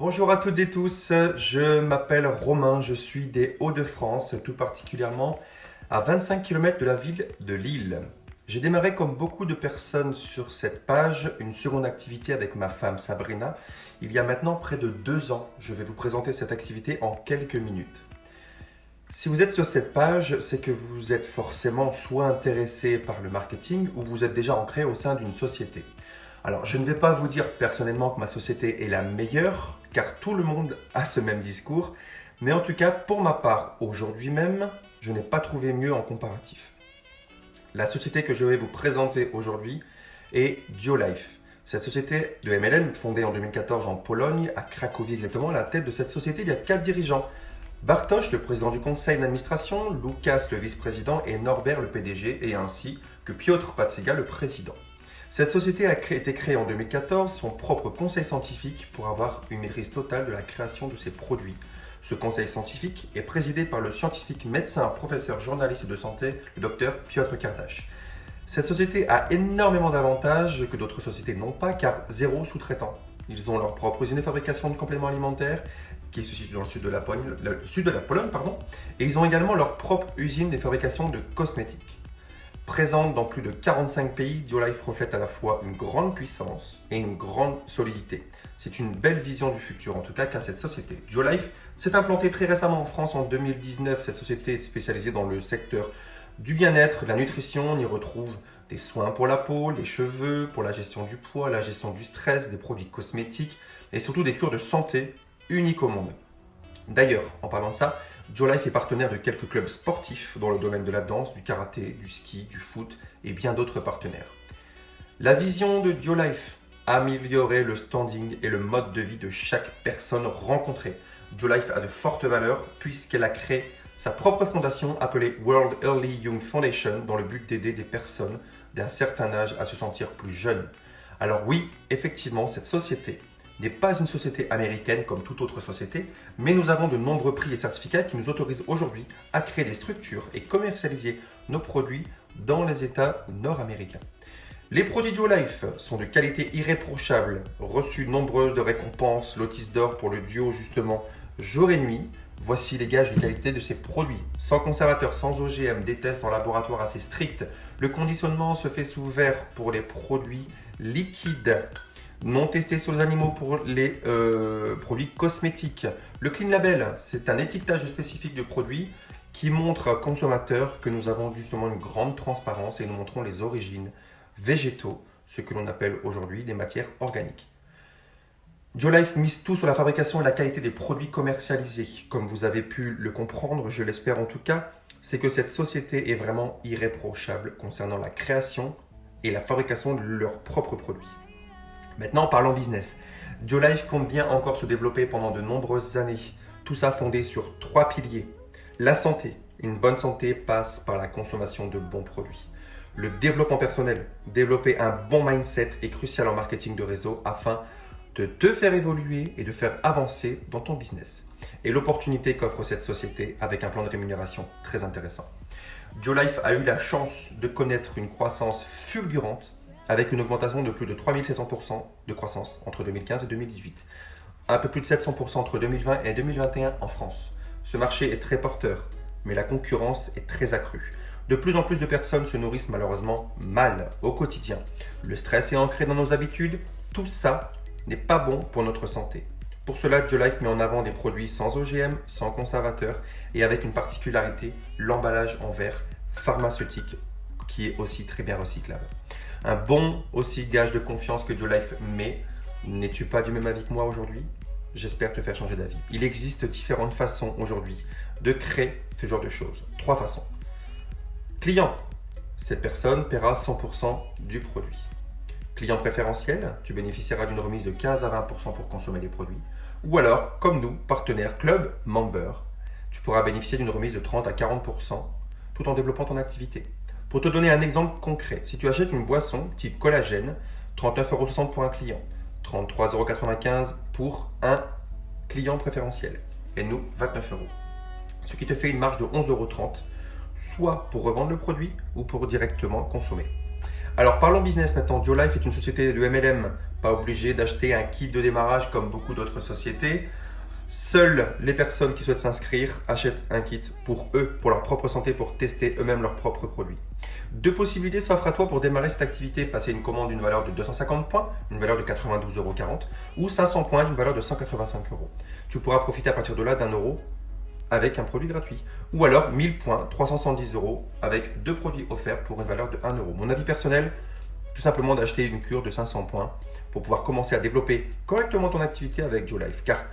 Bonjour à toutes et tous, je m'appelle Romain, je suis des Hauts-de-France, tout particulièrement à 25 km de la ville de Lille. J'ai démarré comme beaucoup de personnes sur cette page une seconde activité avec ma femme Sabrina. Il y a maintenant près de 2 ans, je vais vous présenter cette activité en quelques minutes. Si vous êtes sur cette page, c'est que vous êtes forcément soit intéressé par le marketing ou vous êtes déjà ancré au sein d'une société. Alors, je ne vais pas vous dire personnellement que ma société est la meilleure, car tout le monde a ce même discours, mais en tout cas, pour ma part, aujourd'hui même, je n'ai pas trouvé mieux en comparatif. La société que je vais vous présenter aujourd'hui est Diolife. Cette société de MLM, fondée en 2014 en Pologne, à Cracovie exactement, à la tête de cette société, il y a 4 dirigeants. Bartosz, le président du conseil d'administration, Łukasz, le vice-président, et Norbert, le PDG, et ainsi que Piotr Patsega, le président. Cette société a été créée en 2014, son propre conseil scientifique pour avoir une maîtrise totale de la création de ses produits. Ce conseil scientifique est présidé par le scientifique médecin, professeur, journaliste de santé, le docteur Piotr Kardash. Cette société a énormément d'avantages que d'autres sociétés n'ont pas, car zéro sous-traitant. Ils ont leur propre usine de fabrication de compléments alimentaires, qui se situe dans le sud de la Pologne, et ils ont également leur propre usine de fabrication de cosmétiques. Présente dans plus de 45 pays, Diolife reflète à la fois une grande puissance et une grande solidité. C'est une belle vision du futur, en tout cas, qu'a cette société. Diolife s'est implantée très récemment en France en 2019. Cette société est spécialisée dans le secteur du bien-être, de la nutrition. On y retrouve des soins pour la peau, les cheveux, pour la gestion du poids, la gestion du stress, des produits cosmétiques et surtout des cures de santé uniques au monde. D'ailleurs, en parlant de ça, Diolife est partenaire de quelques clubs sportifs dans le domaine de la danse, du karaté, du ski, du foot et bien d'autres partenaires. La vision de Diolife: améliorer le standing et le mode de vie de chaque personne rencontrée. Diolife a de fortes valeurs puisqu'elle a créé sa propre fondation appelée World Early Young Foundation dans le but d'aider des personnes d'un certain âge à se sentir plus jeunes. Alors oui, effectivement, cette société n'est pas une société américaine comme toute autre société, mais nous avons de nombreux prix et certificats qui nous autorisent aujourd'hui à créer des structures et commercialiser nos produits dans les États nord-américains. Les produits Diolife sont de qualité irréprochable, reçus nombreux de récompenses, lotis d'or pour le duo justement jour et nuit. Voici les gages de qualité de ces produits. Sans conservateur, sans OGM, des tests en laboratoire assez stricts. Le conditionnement se fait sous verre pour les produits liquides. Non testé sur les animaux pour les produits cosmétiques. Le Clean Label, c'est un étiquetage spécifique de produits qui montre aux consommateurs que nous avons justement une grande transparence et nous montrons les origines végétaux, ce que l'on appelle aujourd'hui des matières organiques. Diolife mise tout sur la fabrication et la qualité des produits commercialisés. Comme vous avez pu le comprendre, je l'espère en tout cas, c'est que cette société est vraiment irréprochable concernant la création et la fabrication de leurs propres produits. Maintenant, parlons business. Diolife compte bien encore se développer pendant de nombreuses années. Tout ça fondé sur 3 piliers. La santé. Une bonne santé passe par la consommation de bons produits. Le développement personnel. Développer un bon mindset est crucial en marketing de réseau afin de te faire évoluer et de faire avancer dans ton business. Et l'opportunité qu'offre cette société avec un plan de rémunération très intéressant. Diolife a eu la chance de connaître une croissance fulgurante avec une augmentation de plus de 3700% de croissance entre 2015 et 2018. Un peu plus de 700% entre 2020 et 2021 en France. Ce marché est très porteur, mais la concurrence est très accrue. De plus en plus de personnes se nourrissent malheureusement mal au quotidien. Le stress est ancré dans nos habitudes. Tout ça n'est pas bon pour notre santé. Pour cela, Diolife met en avant des produits sans OGM, sans conservateur et avec une particularité, l'emballage en verre pharmaceutique qui est aussi très bien recyclable. Un bon aussi gage de confiance que Diolife met. N'es-tu pas du même avis que moi aujourd'hui? J'espère te faire changer d'avis. Il existe différentes façons aujourd'hui de créer ce genre de choses. 3 façons. Client. Cette personne paiera 100% du produit. Client préférentiel, tu bénéficieras d'une remise de 15 à 20% pour consommer les produits. Ou alors, comme nous, partenaire club member, tu pourras bénéficier d'une remise de 30 à 40% tout en développant ton activité. Pour te donner un exemple concret, si tu achètes une boisson type collagène, 39,60 € pour un client, 33,95 € pour un client préférentiel, et nous, 29 €. Ce qui te fait une marge de 11,30 €, soit pour revendre le produit ou pour directement consommer. Alors parlons business maintenant. Duolife est une société de MLM, pas obligé d'acheter un kit de démarrage comme beaucoup d'autres sociétés. Seules les personnes qui souhaitent s'inscrire achètent un kit pour eux, pour leur propre santé, pour tester eux-mêmes leurs propres produits. Deux possibilités s'offrent à toi pour démarrer cette activité. Passer une commande d'une valeur de 250 points, une valeur de 92,40 € ou 500 points d'une valeur de 185 €. Tu pourras profiter à partir de là d'1 € avec un produit gratuit. Ou alors 1000 points, 370 € avec 2 produits offerts pour une valeur de 1 €. Mon avis personnel, tout simplement d'acheter une cure de 500 points pour pouvoir commencer à développer correctement ton activité avec Duolife. Car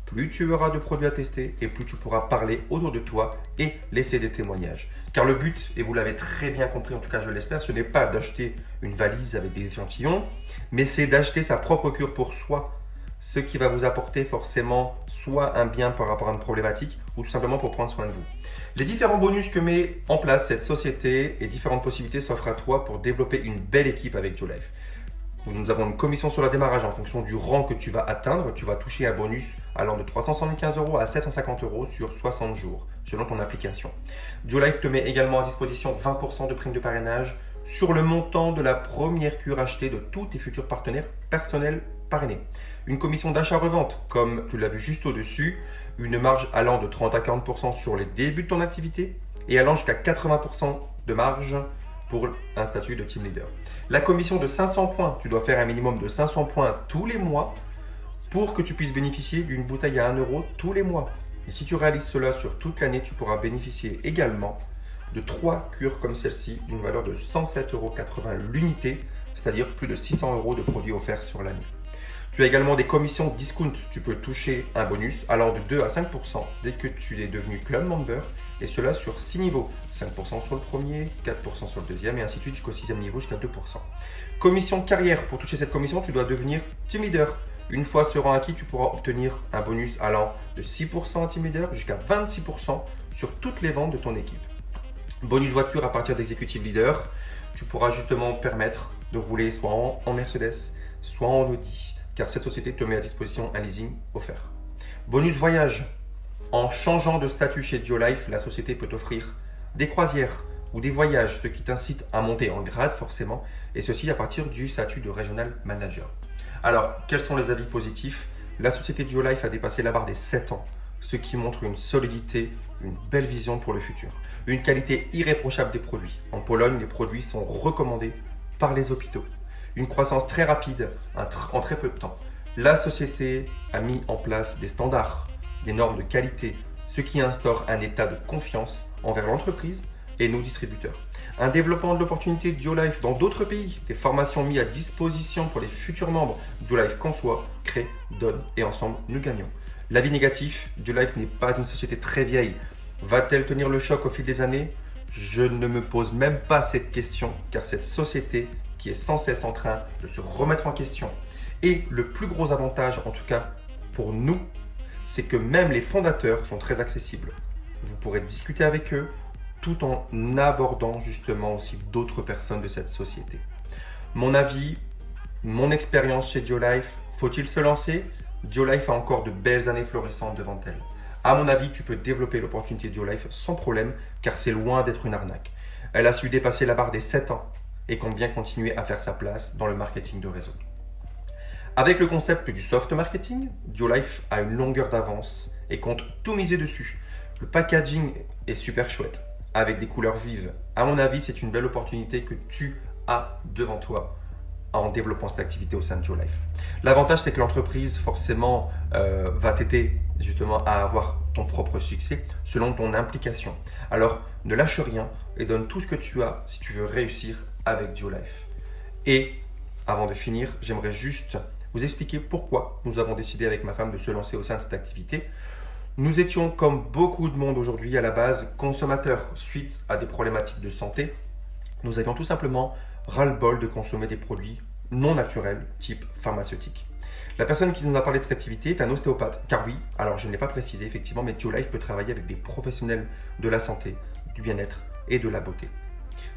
plus tu auras de produits à tester et plus tu pourras parler autour de toi et laisser des témoignages. Car le but, et vous l'avez très bien compris, en tout cas je l'espère, ce n'est pas d'acheter une valise avec des échantillons, mais c'est d'acheter sa propre cure pour soi. Ce qui va vous apporter forcément soit un bien par rapport à une problématique ou tout simplement pour prendre soin de vous. Les différents bonus que met en place cette société et différentes possibilités s'offrent à toi pour développer une belle équipe avec Duolife. Nous avons une commission sur le démarrage en fonction du rang que tu vas atteindre. Tu vas toucher un bonus allant de 375 € à 750 € sur 60 jours, selon ton application. Duolife te met également à disposition 20% de prime de parrainage sur le montant de la première cure achetée de tous tes futurs partenaires personnels parrainés. Une commission d'achat-revente, comme tu l'as vu juste au-dessus, une marge allant de 30 à 40% sur les débuts de ton activité et allant jusqu'à 80% de marge pour un statut de team leader. La commission de 500 points, tu dois faire un minimum de 500 points tous les mois pour que tu puisses bénéficier d'une bouteille à 1 € tous les mois. Et si tu réalises cela sur toute l'année, tu pourras bénéficier également de 3 cures comme celle-ci d'une valeur de 107,80 € l'unité, c'est-à-dire plus de 600 € de produits offerts sur l'année. Tu as également des commissions discount. Tu peux toucher un bonus allant de 2 à 5% dès que tu es devenu club member et cela sur 6 niveaux. 5% sur le premier, 4% sur le deuxième et ainsi de suite jusqu'au 6e niveau jusqu'à 2%. Commission carrière. Pour toucher cette commission, tu dois devenir team leader. Une fois ce rang acquis, tu pourras obtenir un bonus allant de 6% en team leader jusqu'à 26% sur toutes les ventes de ton équipe. Bonus voiture à partir d'executive leader. Tu pourras justement permettre de rouler soit en Mercedes, soit en Audi, car cette société te met à disposition un leasing offert. Bonus voyage. En changeant de statut chez Duolife, la société peut t'offrir des croisières ou des voyages, ce qui t'incite à monter en grade forcément, et ceci à partir du statut de Regional Manager. Alors, quels sont les avis positifs? La société Duolife a dépassé la barre des 7 ans, ce qui montre une solidité, une belle vision pour le futur. Une qualité irréprochable des produits. En Pologne, les produits sont recommandés par les hôpitaux. Une croissance très rapide en très peu de temps. La société a mis en place des standards, des normes de qualité, ce qui instaure un état de confiance envers l'entreprise et nos distributeurs. Un développement de l'opportunité de Duolife dans d'autres pays, des formations mises à disposition pour les futurs membres. Duolife conçoit, crée, donne et ensemble nous gagnons. L'avis négatif, Duolife n'est pas une société très vieille. Va-t-elle tenir le choc au fil des années? Je ne me pose même pas cette question car cette société qui est sans cesse en train de se remettre en question. Et le plus gros avantage, en tout cas pour nous, c'est que même les fondateurs sont très accessibles. Vous pourrez discuter avec eux tout en abordant justement aussi d'autres personnes de cette société. Mon avis, mon expérience chez Duolife, faut-il se lancer? Duolife a encore de belles années florissantes devant elle. À mon avis, tu peux développer l'opportunité Duolife sans problème car c'est loin d'être une arnaque. Elle a su dépasser la barre des 7 ans et compte bien continuer à faire sa place dans le marketing de réseau. Avec le concept du soft marketing, Duolife a une longueur d'avance et compte tout miser dessus. Le packaging est super chouette, avec des couleurs vives. À mon avis, c'est une belle opportunité que tu as devant toi en développant cette activité au sein de Duolife. L'avantage, c'est que l'entreprise, forcément, va t'aider justement à avoir ton propre succès selon ton implication. Alors, ne lâche rien et donne tout ce que tu as si tu veux réussir avec Duolife. Et avant de finir, j'aimerais juste vous expliquer pourquoi nous avons décidé avec ma femme de se lancer au sein de cette activité. Nous étions, comme beaucoup de monde aujourd'hui, à la base consommateurs suite à des problématiques de santé. Nous avions tout simplement ras-le-bol de consommer des produits non naturels, type pharmaceutique. La personne qui nous a parlé de cette activité est un ostéopathe, car oui, alors je ne l'ai pas précisé effectivement, mais Duolife peut travailler avec des professionnels de la santé, du bien-être et de la beauté.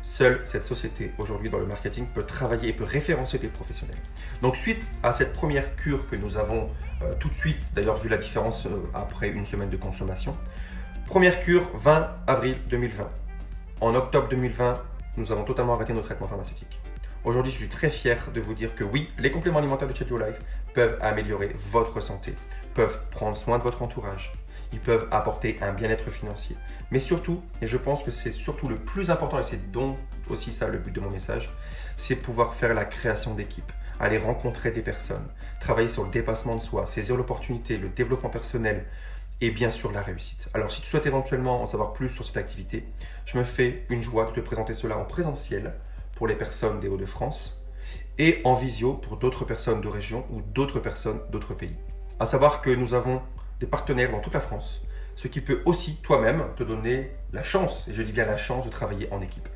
Seule cette société aujourd'hui dans le marketing peut travailler et peut référencer des professionnels. Donc suite à cette première cure que nous avons tout de suite, d'ailleurs vu la différence après une semaine de consommation, première cure 20 avril 2020. En octobre 2020, nous avons totalement arrêté nos traitements pharmaceutiques. Aujourd'hui, je suis très fier de vous dire que oui, les compléments alimentaires de Change Your Life peuvent améliorer votre santé, peuvent prendre soin de votre entourage, ils peuvent apporter un bien-être financier. Mais surtout, et je pense que c'est surtout le plus important, et c'est donc aussi ça le but de mon message, c'est pouvoir faire la création d'équipe, aller rencontrer des personnes, travailler sur le dépassement de soi, saisir l'opportunité, le développement personnel et bien sûr la réussite. Alors si tu souhaites éventuellement en savoir plus sur cette activité, je me fais une joie de te présenter cela en présentiel pour les personnes des Hauts-de-France et en visio pour d'autres personnes de région ou d'autres personnes d'autres pays. À savoir que nous avons des partenaires dans toute la France, ce qui peut aussi toi-même te donner la chance, et je dis bien la chance de travailler en équipe.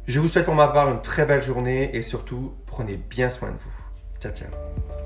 Je vous souhaite pour ma part une très belle journée et surtout, prenez bien soin de vous. Ciao, ciao.